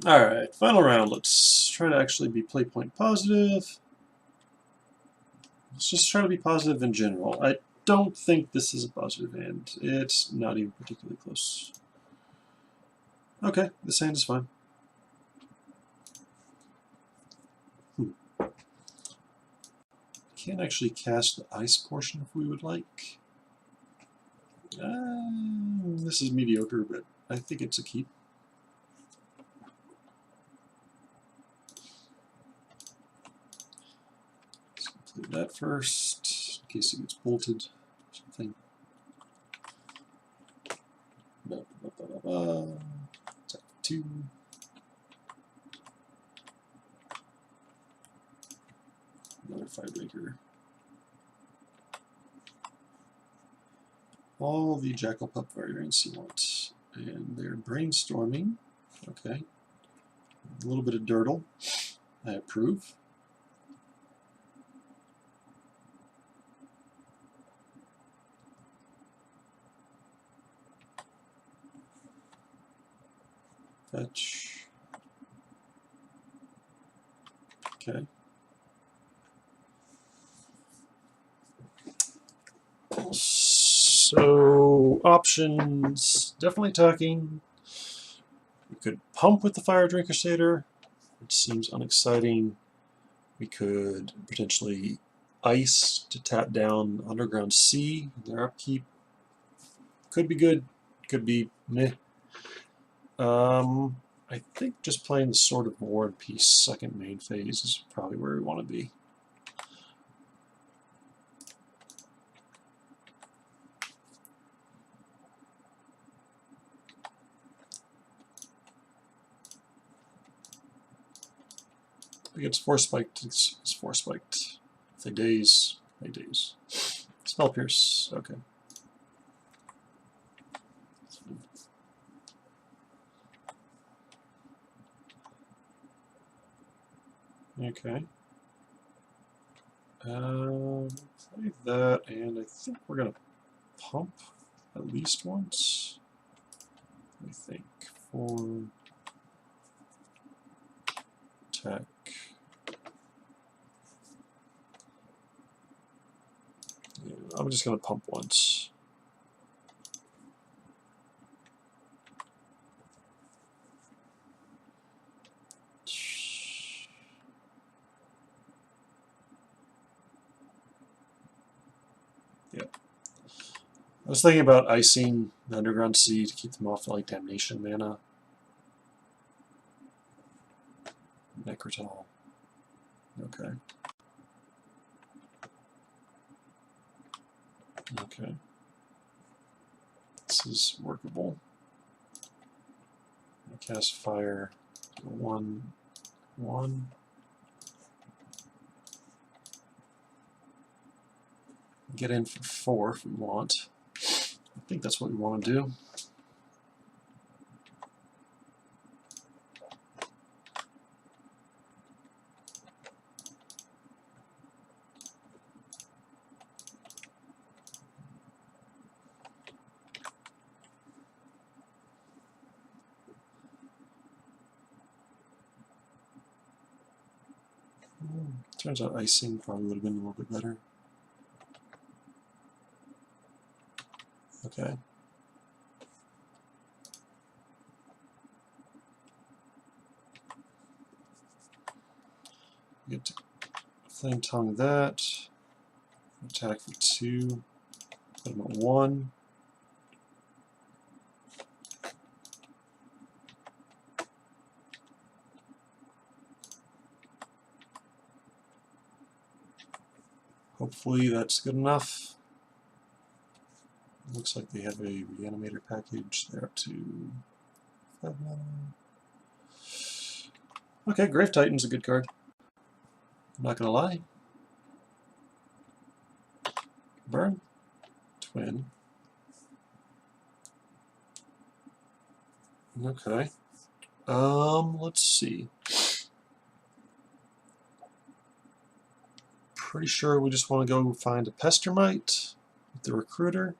Alright, final round. Let's try to actually be play point positive. Let's just try to be positive in general. I don't think this is a positive hand. It's not even particularly close. Okay, this hand is fine. Can't actually cast the ice portion if we would like. This is mediocre, but I think it's a keep. Let's play that first, in case it gets bolted or something. Attack 2. Another Firebreaker. All the Jackal Pup variants you want. And they're brainstorming. Okay. A little bit of Dirtle. I approve. Fetch. Okay. So, options. Definitely attacking. We could pump with the Fire Drain Crusader, which seems unexciting. We could potentially ice to tap down Underground Sea. Their upkeep could be good, could be meh. I think just playing the Sword of War and Peace second main phase is probably where we want to be. Against Force Spiked, it's Force Spiked. If they daze, they daze. Spell Pierce, okay. Okay. Play that, and I think we're going to pump at least once. I think for attack. Yeah, I'm just going to pump once. Yeah. I was thinking about icing the Underground Sea to keep them off like Damnation mana. Necrotal. Okay. Okay. This is workable. I cast fire. 1/1. Get in for 4 if we want. I think that's what we want to do. Turns out icing probably would have been a little bit better. Okay. Get to Flame Tongue that. Attack for 2. Put him at 1. Hopefully that's good enough. Looks like they have a Reanimator package. They're up to 5 mana. Okay, Grave Titan's a good card. I'm not gonna lie. Burn. Twin. Okay. Let's see. Pretty sure we just want to go find a Pestermite with the Recruiter.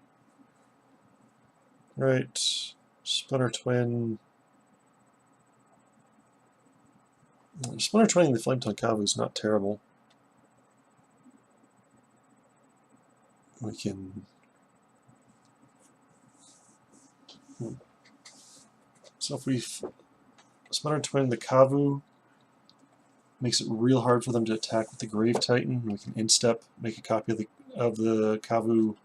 Right. Splinter Twin. Splinter Twinning the Flametongue Kavu is not terrible. We can... So if we Splinter Twin the Kavu, makes it real hard for them to attack with the Grave Titan. We can instep, make a copy of the Kavu,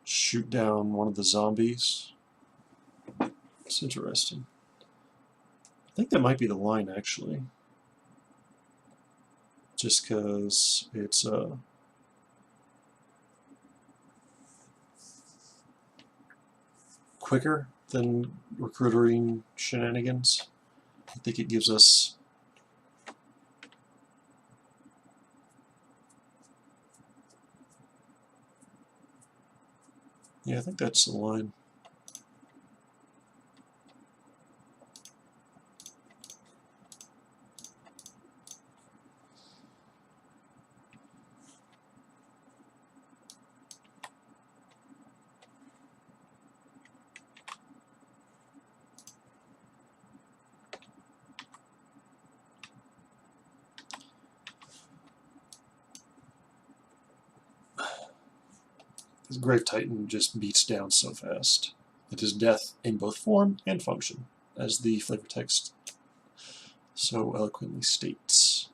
shoot down one of the zombies. It's interesting. I think that might be the line, actually. Just because it's quicker than recruiting shenanigans. I think it gives us I think that's the line. This Grave Titan just beats down so fast. It is death in both form and function, as the flavor text so eloquently states.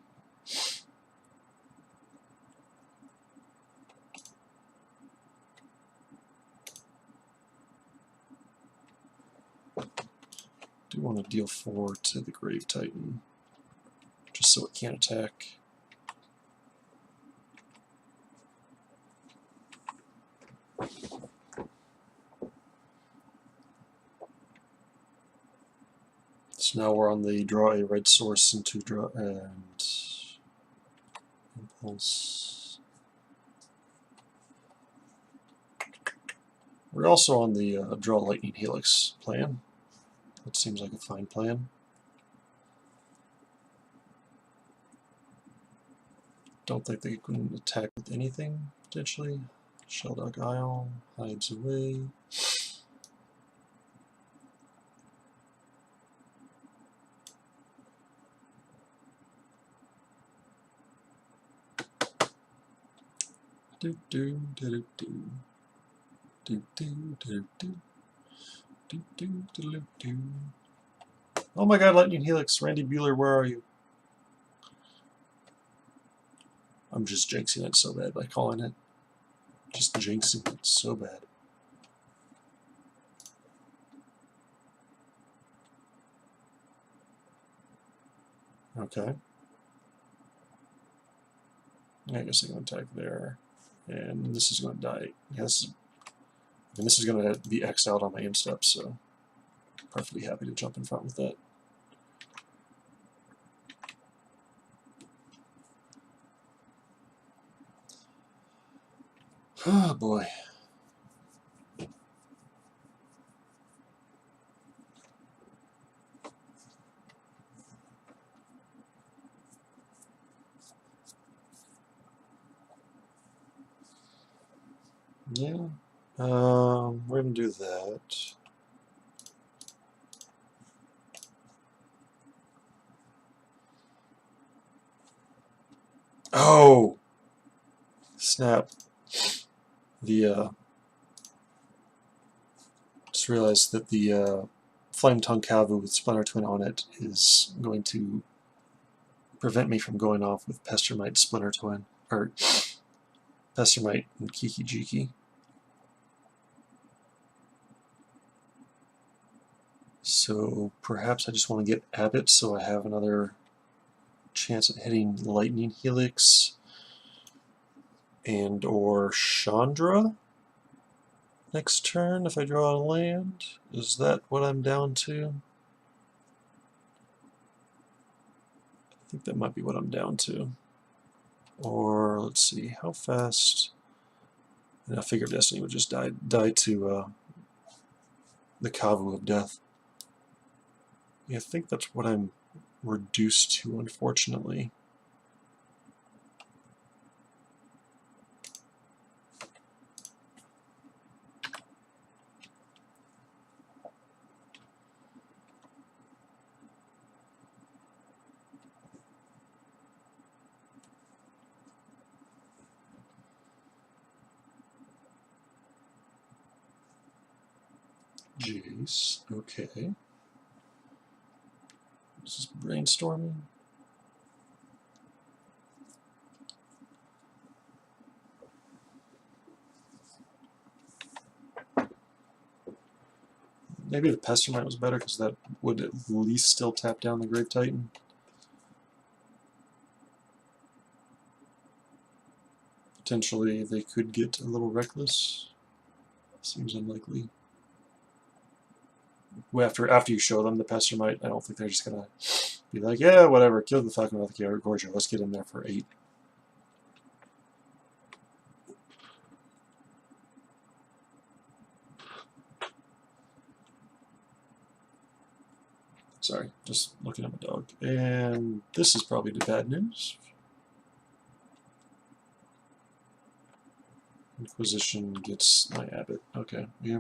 Do want to deal 4 to the Grave Titan, just so it can't attack. So now we're on the draw a red source into draw and impulse. We're also on the draw lightning helix plan. That seems like a fine plan. Don't think they can attack with anything, potentially. Shelldog Isle hides away. Do do do do do do do do do do do do. Oh my God, Lightning Helix, Randy Bueller, where are you? I'm just jinxing it so bad by calling it. Just jinxing it so bad. Okay. I guess I can attack there. And this is going to die. Yes. And this is going to be X out on my instep, so perfectly happy to jump in front with that. Oh boy. Yeah. We're going to do that. Oh! Snap. The, just realized that the Flametongue Kavu with Splinter Twin on it is going to prevent me from going off with Pestermite Splinter Twin, or Pestermite and Kiki Jiki. So perhaps I just want to get Abbott so I have another chance at hitting Lightning Helix and or Chandra next turn if I draw a land. Is that what I'm down to? I think that might be what I'm down to. Or let's see, how fast? And I figure Destiny would just die to the Kavu of Death. Yeah, I think that's what I'm reduced to, unfortunately. Jace, okay. This is brainstorming. Maybe the Pestermite was better because that would at least still tap down the Grave Titan. Potentially they could get a little reckless. Seems unlikely. After you show them the Pestermite, I don't think they're just gonna be like, yeah, whatever, kill the fucking Gorgia, let's get in there for 8. Sorry, just looking at my dog. And this is probably the bad news. Inquisition gets my abbot. Okay, yeah.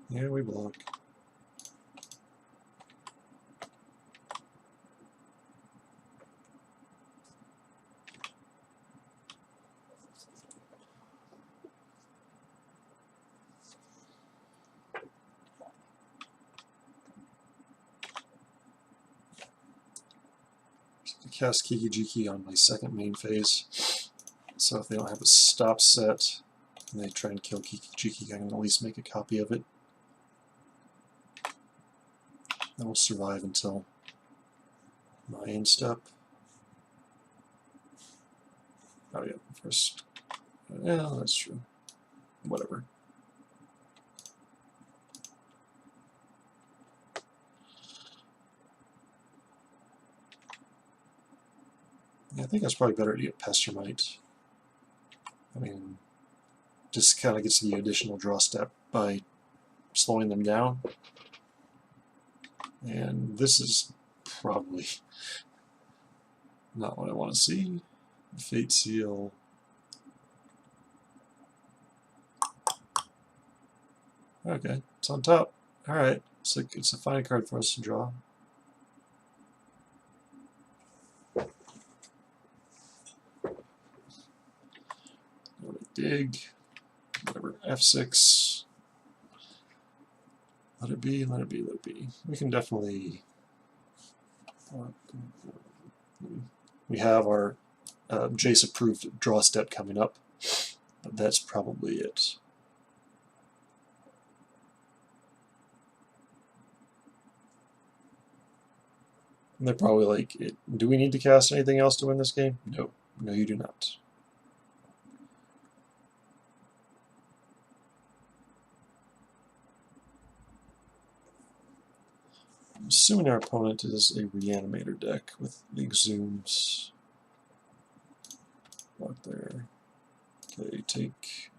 Yeah, we block. Cast Kiki Jiki on my second main phase. So if they don't have a stop set and they try and kill Kiki Jiki, I can at least make a copy of it. That will survive until my end step. Oh yeah, first. Yeah, that's true. Whatever. Yeah, I think that's probably better to get Pestermite. I mean, just kind of gets the additional draw step by slowing them down. And this is probably not what I want to see. Fate Seal. Okay, it's on top. Alright, it's a fine card for us to draw. Dig. Whatever. F6. Let it be, let it be, let it be. We can definitely... we have our Jace approved draw step coming up, but that's probably it. And they're probably like, do we need to cast anything else to win this game? No. No, you do not. I'm assuming our opponent is a Reanimator deck with Exhumes. Block there. Okay, take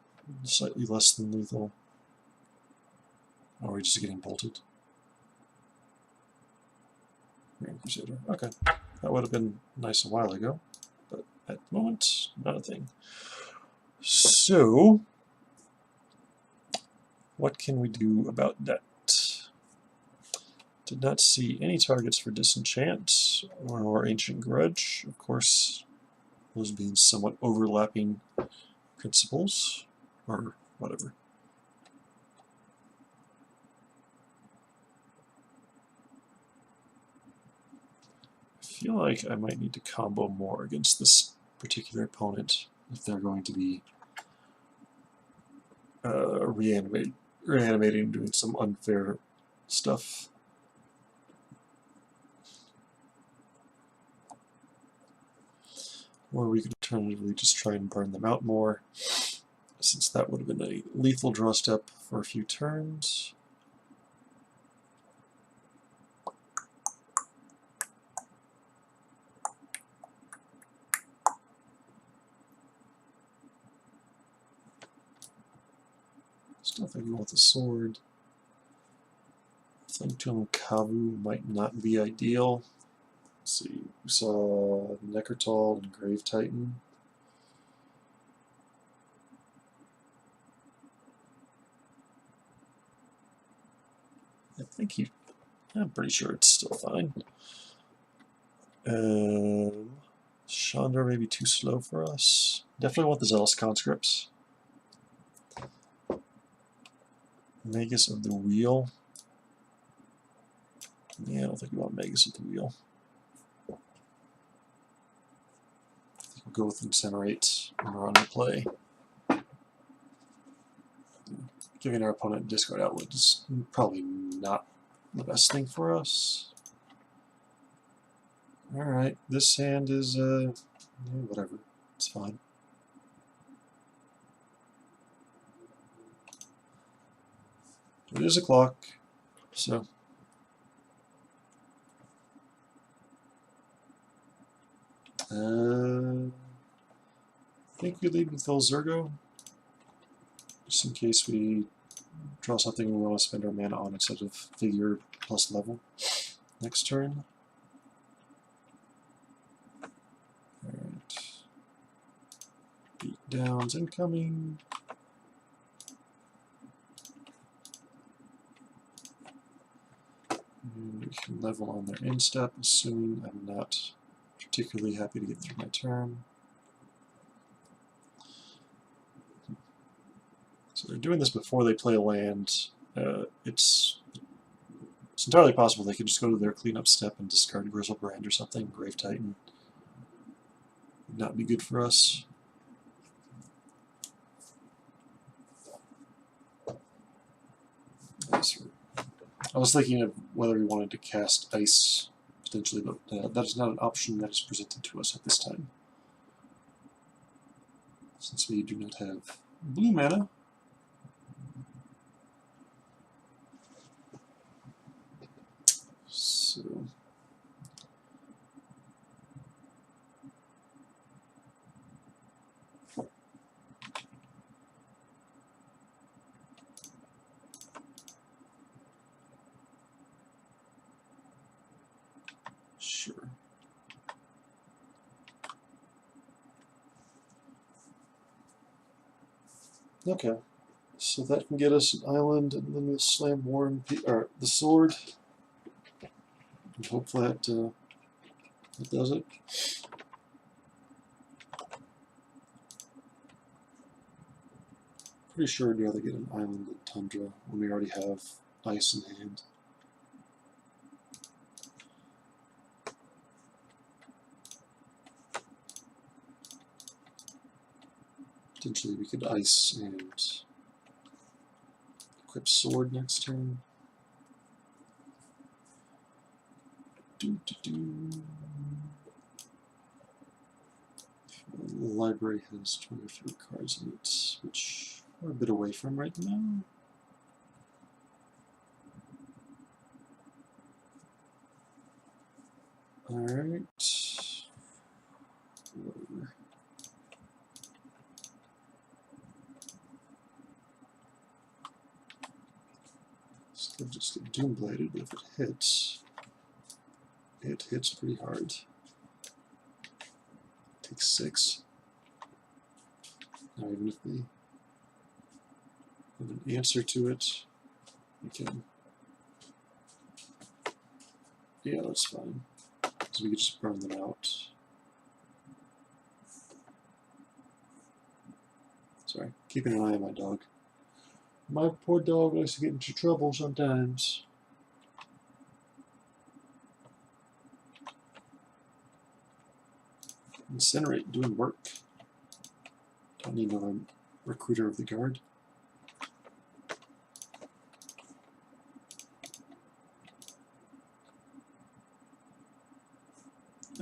slightly less than lethal. Oh, we're just getting bolted. Grand Crusader. Okay. That would have been nice a while ago, but at the moment, not a thing. So, what can we do about that? Did not see any targets for Disenchant or Ancient Grudge. Of course, those being somewhat overlapping principles, or whatever. I feel like I might need to combo more against this particular opponent if they're going to be reanimating, doing some unfair stuff. Or we could alternatively just try and burn them out more, since that would have been a lethal draw step for a few turns. Still thinking with the sword. Flametongue Kavu might not be ideal. Let's see, we saw Necrotal and Grave Titan. I think he I'm pretty sure it's still fine. Chandra may be too slow for us. Definitely want the Zealous Conscripts. Magus of the Wheel. Yeah, I don't think we want Magus of the Wheel. I think we'll go with Incinerate when we're on the play. Giving our opponent discard outlet is probably not the best thing for us. Alright, this hand is, yeah, whatever. It's fine. It is a clock, so. I think we lead with El Zergo, just in case we draw something we want to spend our mana on instead of figure plus level next turn. Alright. Beat downs incoming. And we can level on their instep, assuming I'm not particularly happy to get through my turn. So they're doing this before they play a land. It's entirely possible they could just go to their cleanup step and discard Grizzlebrand or something. Grave Titan would not be good for us. I was thinking of whether we wanted to cast Ice potentially, but that is not an option that is presented to us at this time, since we do not have blue mana. So sure. Okay, so that can get us an island, and then we'll slam War and or the sword. And hope that does it. Pretty sure I'd rather get an island than Tundra when we already have ice in hand. Potentially we could ice and equip sword next turn. The library has 23 cards in it, which we're a bit away from right now. Alright. Whatever. This could just get Doombladed, but if it hits pretty hard. Takes 6. Now even if we have an answer to it, we can. Yeah, that's fine. Because we can just burn them out. Sorry, keeping an eye on my dog. My poor dog likes to get into trouble sometimes. Incinerate doing work. Don't need another Recruiter of the Guard.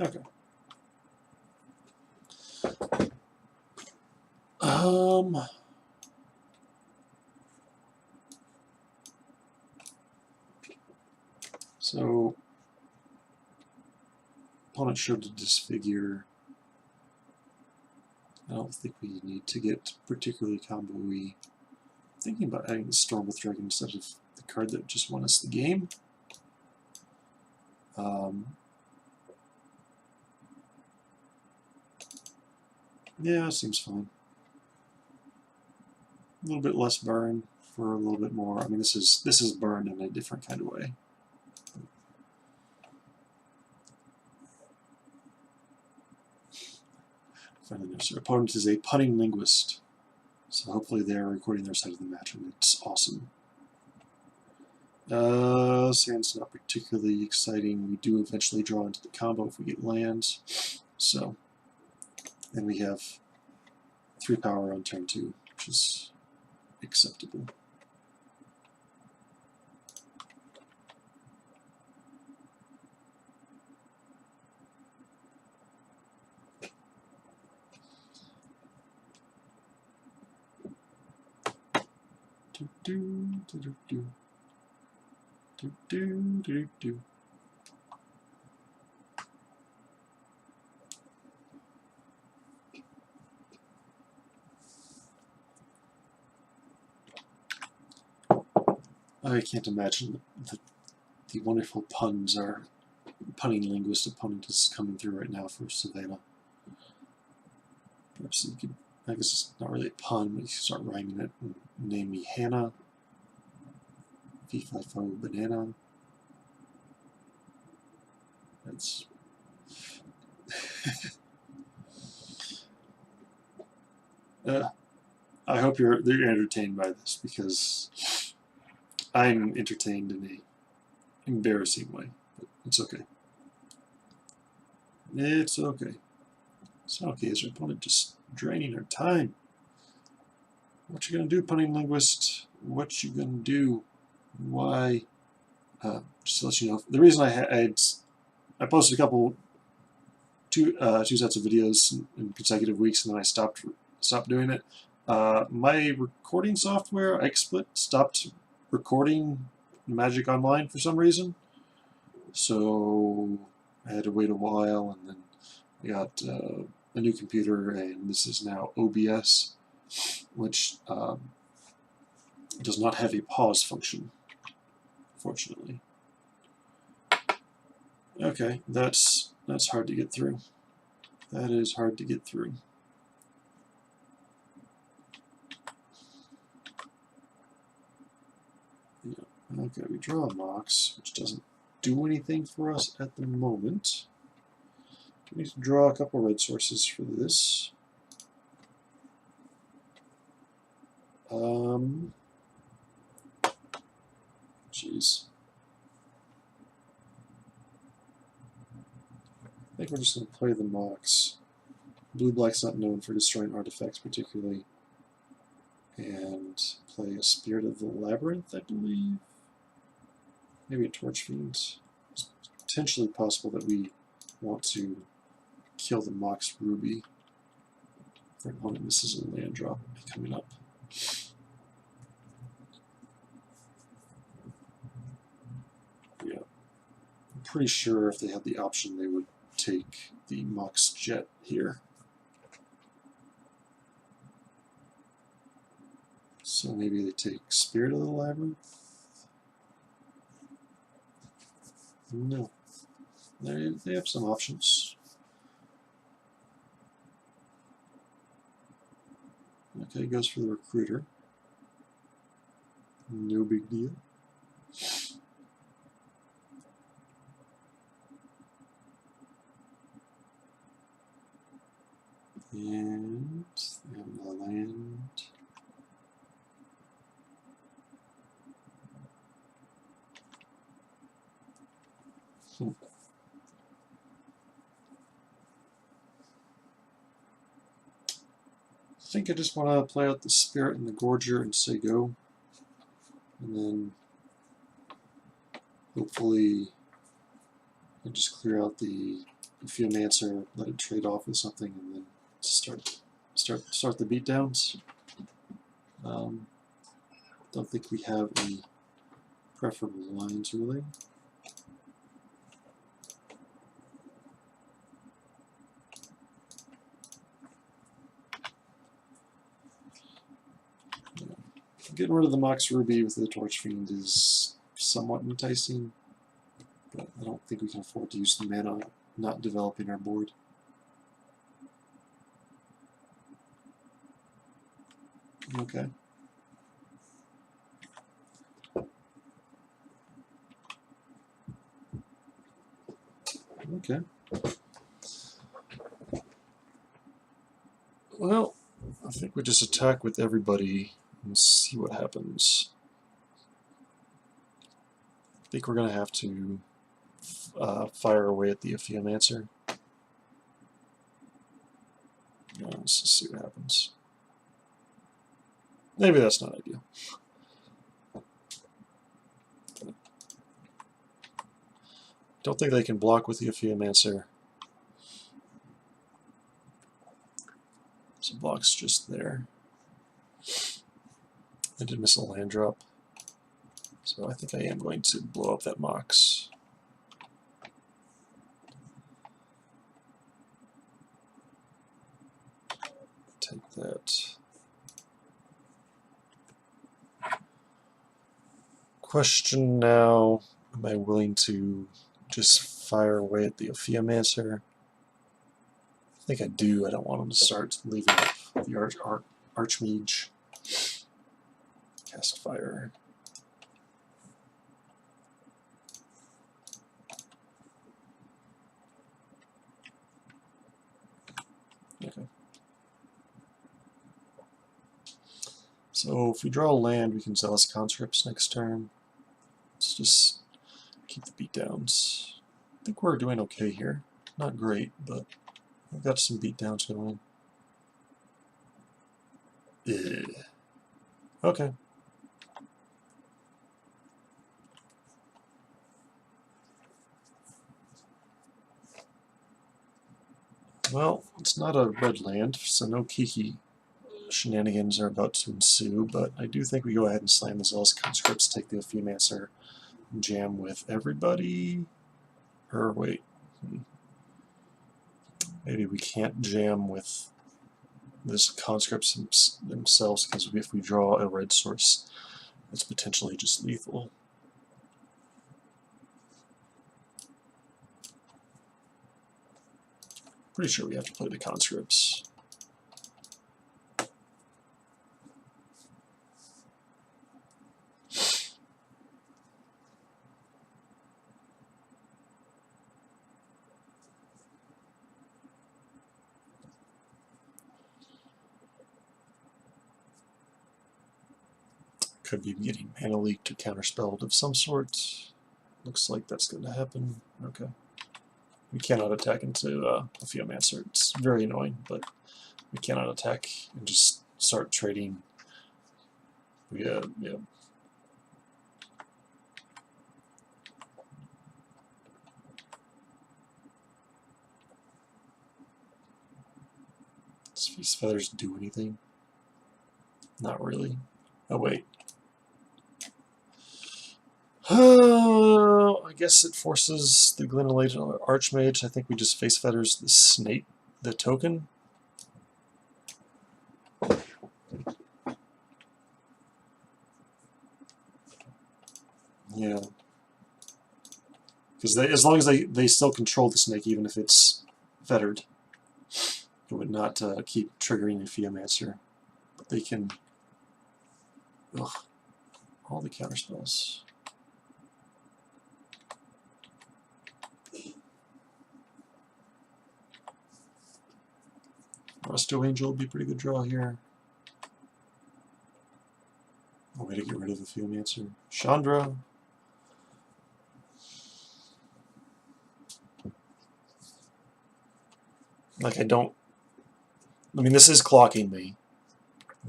Okay. So opponent showed to disfigure. I don't think we need to get particularly combo-y. Thinking about adding the Storm with Dragon instead of the card that just won us the game. Yeah, seems fine. A little bit less burn for a little bit more. I mean, this is burn in a different kind of way. Friendly notes. Your opponent is a punning linguist, so hopefully they're recording their side of the match, and it's awesome. Sand's not particularly exciting. We do eventually draw into the combo if we get lands. So then we have 3 power on turn 2, which is acceptable. Do do do do do. Do, do, do, do. I can't imagine the wonderful puns our punning linguist opponent is coming through right now for Savannah. Perhaps you could, I guess it's not really a pun, but you can start rhyming it and name me Hannah. Fee-fi-fo banana. That's I hope you're entertained by this, because I'm entertained in a embarrassing way, but it's okay. It's okay. It's not okay. Is your opponent just draining our time? What you gonna do, punning linguist? What you gonna do? Why? Just to let you know, the reason I posted two sets of videos in consecutive weeks, and then I stopped doing it. My recording software, XSplit, stopped recording Magic Online for some reason, so I had to wait a while, and then I got a new computer, and this is now OBS, which does not have a pause function, fortunately. Okay, that's hard to get through. That is hard to get through. Yeah. Okay, we draw a Mox, which doesn't do anything for us at the moment. We need to draw a couple red sources for this. Jeez. I think we're just going to play the Mox. Blue-black's not known for destroying artifacts particularly. And play a Spirit of the Labyrinth, I believe. Maybe a Torch Fiend. It's potentially possible that we want to kill the Mox Ruby if our opponent misses a land drop coming up. Yeah. I'm pretty sure if they had the option, they would take the Mox Jet here. So maybe they take Spirit of the Labyrinth? No. They have some options. Okay, goes for the Recruiter. No big deal. And they have the land. I think I just want to play out the Spirit and the Gorger and say go. And then hopefully I just clear out the Geomancer, let it trade off with something, and then start the beatdowns. Don't think we have any preferable lines really. Getting rid of the Mox Ruby with the Torch Fiend is somewhat enticing, but I don't think we can afford to use the mana not developing our board. Okay. Okay. Well, I think we just attack with everybody and see what happens. I think we're going to have to fire away at the Amphimancer. Let's just see what happens. Maybe that's not ideal. Don't think they can block with the Amphimancer. So block's just there. I did miss a land drop. So I think I am going to blow up that Mox. Take that. Question now, am I willing to just fire away at the Amphimancer? I think I do. I don't want him to start leaving up the Archmage. Cast fire. Okay. So if we draw a land, we can Zealous Conscripts next turn. Let's just keep the beatdowns. I think we're doing okay here. Not great, but we've got some beatdowns going. Okay. Well, it's not a red land, so no Kiki shenanigans are about to ensue, but I do think we go ahead and slam the Zealous Conscripts, take the Amphimancer, and jam with everybody. Or wait. Maybe we can't jam with this conscripts themselves, because if we draw a red source, it's potentially just lethal. Pretty sure we have to play the conscripts. Could be getting mana leaked or counterspelled of some sort. Looks like that's going to happen. Okay. We cannot attack into Amphimancer. It's very annoying, but we cannot attack and just start trading. Yeah. Does Feast Feathers do anything? Not really. Oh, wait. I guess it forces the Glenelate Archmage. I think we just Face Feathers the Snake, the token. Yeah. Because as long as they still control the snake, even if it's fettered, it would not keep triggering the Amphimancer. But they can... Ugh. All the counterspells. Resto Angel would be a pretty good draw here. A way to get rid of the Amphimancer. Chandra. Like, I mean, this is clocking me.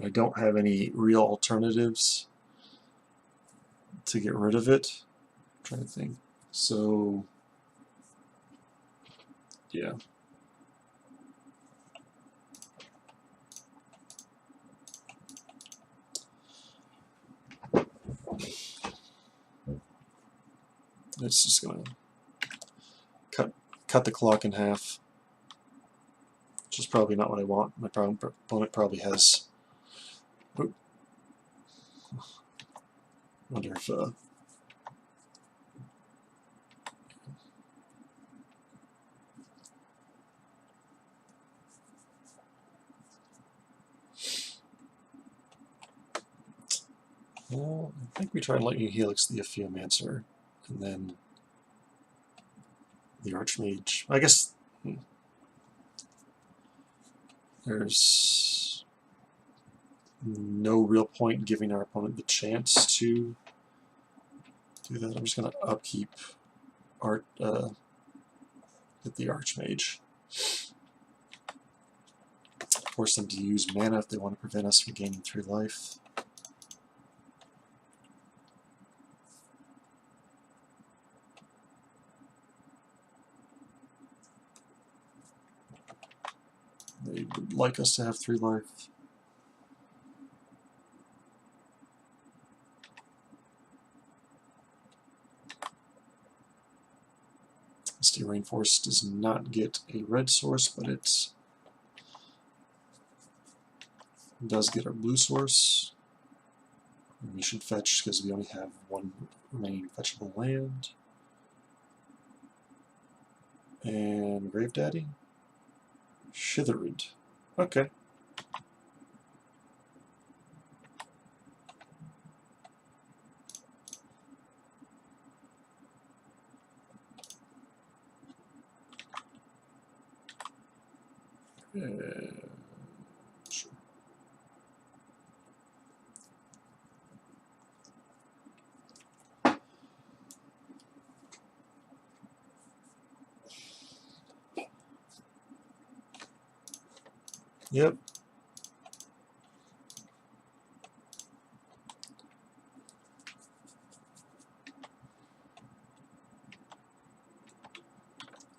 I don't have any real alternatives to get rid of it. I'm trying to think. So, yeah. It's just going to cut the clock in half. Which is probably not what I want. My opponent probably has... Oop. Wonder if... Well, I think we try and Lightning Helix the Amphimancer, and then the Archmage. I guess... There's no real point in giving our opponent the chance to do that. I'm just going to upkeep get the Archmage. Force them to use mana if they want to prevent us from gaining 3 life. They would like us to have 3 life. Misty Rainforest does not get a red source, but it does get our blue source. And we should fetch because we only have 1 remaining fetchable land. And Grave Daddy? Shitherid. Okay. Sure. Yep.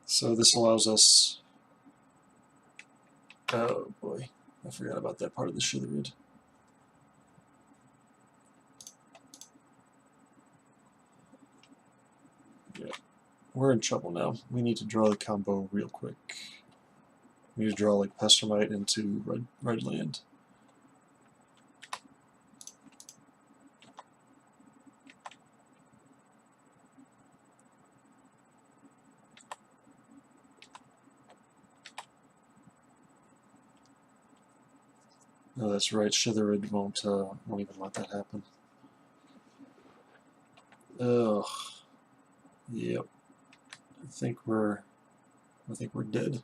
So this allows us... Oh boy, I forgot about that part of the Shitherid. Yeah, we're in trouble now. We need to draw the combo real quick. We need to draw like Pestermite into red land. No, that's right. Shitherid won't even let that happen. Ugh. Yep. I think we're dead.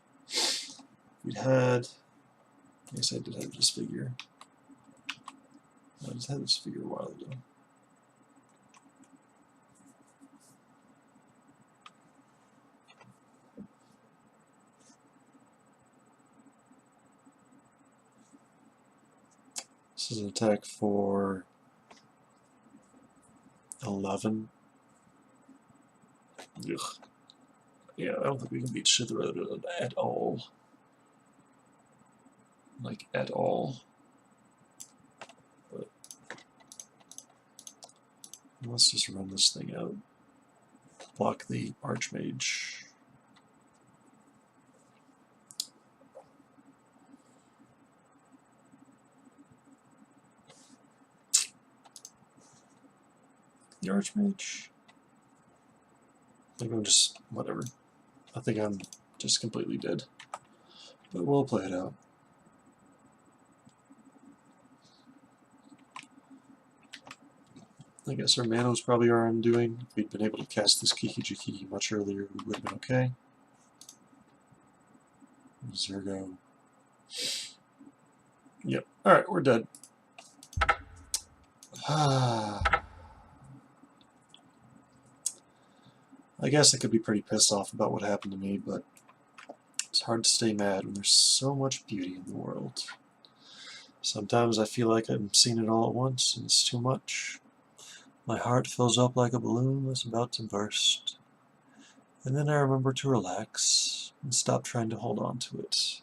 We had. I guess I did have this figure. I just had this figure a while ago. This is an attack for 11. Ugh. Yeah, I don't think we can beat Shitherid at all. Like, at all. But let's just run this thing out. Block the Archmage. The Archmage? I think I'm just, whatever. I think I'm just completely dead. But we'll play it out. I guess our mana was probably our undoing. If we'd been able to cast this Kiki-Jiki much earlier, we would have been okay. Zergo. Yep. Alright, we're dead. I guess I could be pretty pissed off about what happened to me, but it's hard to stay mad when there's so much beauty in the world. Sometimes I feel like I'm seeing it all at once, and it's too much. My heart fills up like a balloon that's about to burst. And then I remember to relax and stop trying to hold on to it.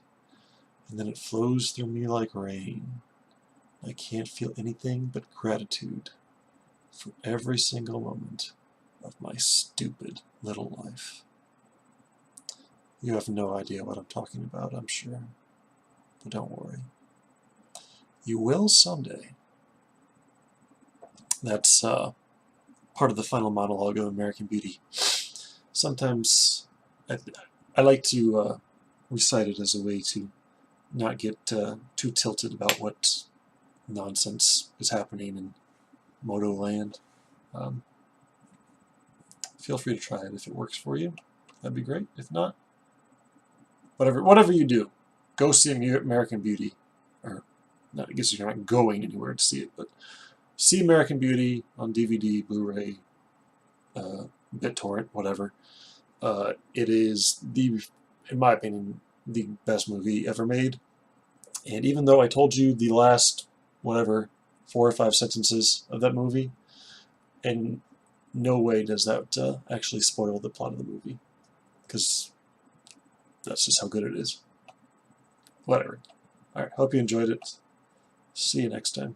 And then it flows through me like rain. I can't feel anything but gratitude for every single moment of my stupid little life. You have no idea what I'm talking about, I'm sure. But don't worry. You will someday. That's part of the final monologue of American Beauty. Sometimes I like to recite it as a way to not get too tilted about what nonsense is happening in Moto Land. Feel free to try it if it works for you. That'd be great. If not, whatever you do, go see American Beauty, or not, I guess you're not going anywhere to see it, but see American Beauty on DVD, Blu-ray, BitTorrent, whatever. It is in my opinion, the best movie ever made. And even though I told you the last, whatever, 4 or 5 sentences of that movie, in no way does that actually spoil the plot of the movie, because that's just how good it is. Whatever. Alright, hope you enjoyed it. See you next time.